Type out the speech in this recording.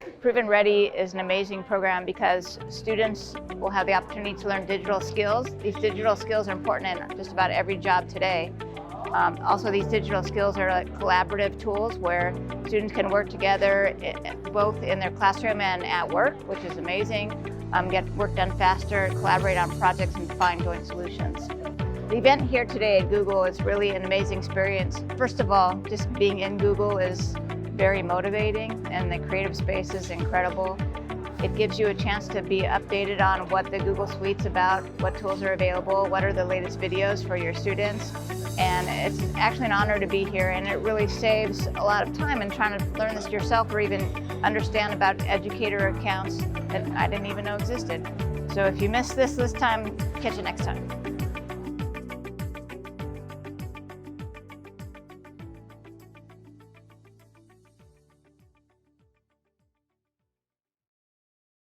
ProvenREADY is an amazing program because students will have the opportunity to learn digital skills. These digital skills are important in just about every job today. Also, these digital skills are like collaborative tools where students can work together both in their classroom and at work, which is amazing. Get work done faster, collaborate on projects, and find joint solutions. The event here today at Google is really an amazing experience. First of all, just being in Google is very motivating, and the creative space is incredible. It gives you a chance to be updated on what the Google Suite's about, what tools are available, what are the latest videos for your students. And it's actually an honor to be here, and it really saves a lot of time in trying to learn this yourself or even understand about educator accounts that I didn't even know existed. So if you missed this time, catch you next time.